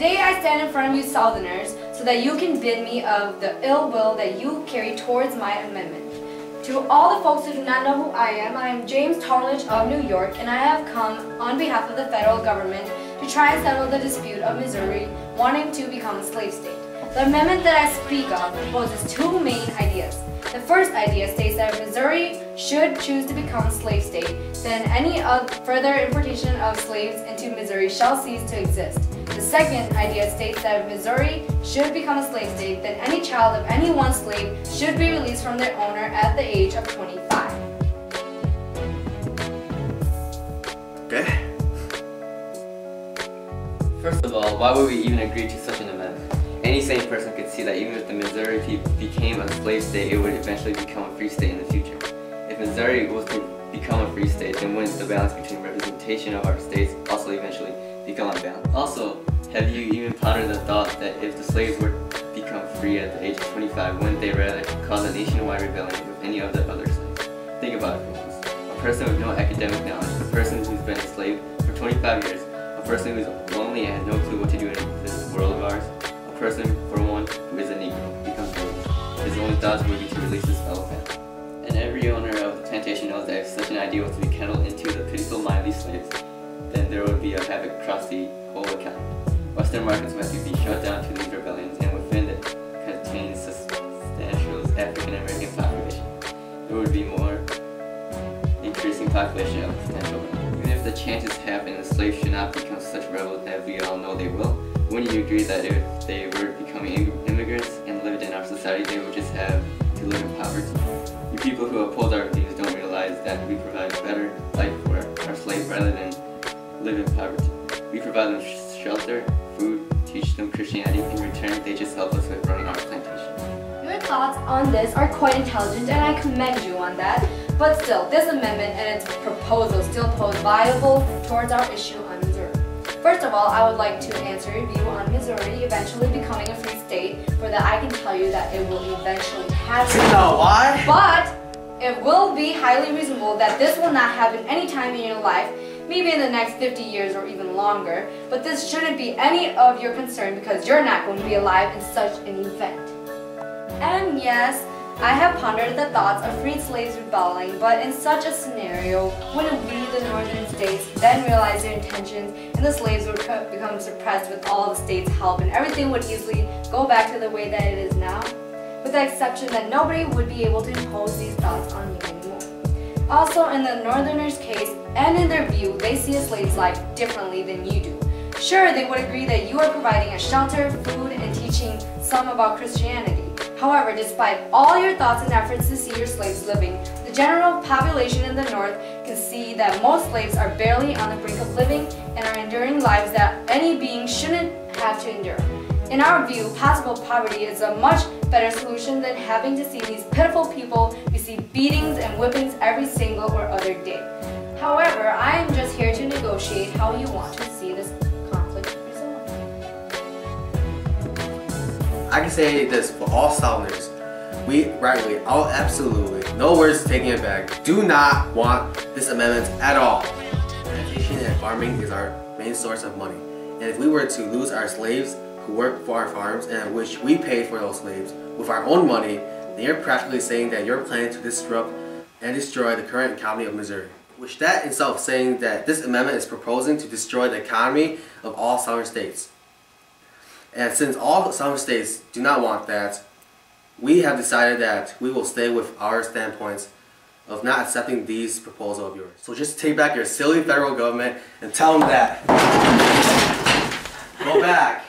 Today I stand in front of you Southerners so that you can bid me of the ill will that you carry towards my amendment. To all the folks who do not know who I am James Tallmadge of New York, and I have come on behalf of the federal government to try and settle the dispute of Missouri wanting to become a slave state. The amendment that I speak of proposes two main ideas. The first idea states that if Missouri should choose to become a slave state, then any further importation of slaves into Missouri shall cease to exist. The second idea states that if Missouri should become a slave state, then any child of any one slave should be released from their owner at the age of 25. Okay. First of all, why would we even agree to such an amendment? Any sane person could see that even if the Missouri became a slave state, it would eventually become a free state in the future. If Missouri was to become a free state, then wouldn't the balance between representation of our states also eventually become unbalanced? Also, have you even pondered the thought that if the slaves were to become free at the age of 25, wouldn't they rather cause a nationwide rebellion with any of the other slaves? Think about it, for instance. A person with no academic knowledge, a person who's been a slave for 25 years, a person who's lonely and has no clue what to do in this world of ours, a person, for one, who is a Negro, becomes released. His only thoughts would be to release his fellow family. And every owner of the plantation knows that if such an idea was to be kindled into the pitiful mind of these slaves, then there would be a havoc across the whole economy. Western markets would have to be shut down to these rebellions, and within it contains substantial African American population. There would be more increasing population of potential rebels. Even if the chances happen the slaves should not become such rebels as we all know they will, wouldn't you agree that if they were becoming immigrants and lived in our society, they would just have to live in poverty? You people who oppose our views don't realize that we provide a better life for our slaves rather than live in poverty. We provide them shelter, food, teach them Christianity. In return, they just help us with running our plantation. Your thoughts on this are quite intelligent, and I commend you on that. But still, this amendment and its proposal still pose viable towards our issue on Missouri. First of all, I would like to answer your view on Missouri eventually becoming a free state, for that I can tell you that it will eventually happen. You know why? But it will be highly reasonable that this will not happen anytime in your life, maybe in the next 50 years or even longer, but this shouldn't be any of your concern because you're not going to be alive in such an event. And yes, I have pondered the thoughts of freed slaves rebelling, but in such a scenario, wouldn't we, the northern states, then realize their intentions and the slaves would become suppressed with all the states' help and everything would easily go back to the way that it is now? With the exception that nobody would be able to impose these thoughts on you anymore. Also, in the northerners' case, and in their view, they see a slave's life differently than you do. Sure, they would agree that you are providing a shelter, food, and teaching some about Christianity. However, despite all your thoughts and efforts to see your slaves living, the general population in the North can see that most slaves are barely on the brink of living and are enduring lives that any being shouldn't have to endure. In our view, possible poverty is a much better solution than having to see these pitiful people receive beatings and whippings every single or other day. However, I am just here to negotiate how you want to see this conflict resolved. I can say this for all Southerners. We rightly, absolutely, no words taking it back, do not want this amendment at all. Plantation and farming is our main source of money. And if we were to lose our slaves who work for our farms and which we paid for those slaves with our own money, then you're practically saying that you're planning to disrupt and destroy the current economy of Missouri. Which that itself saying that this amendment is proposing to destroy the economy of all southern states. And since all southern states do not want that, we have decided that we will stay with our standpoints of not accepting these proposals of yours. So just take back your silly federal government and tell them that. Go back.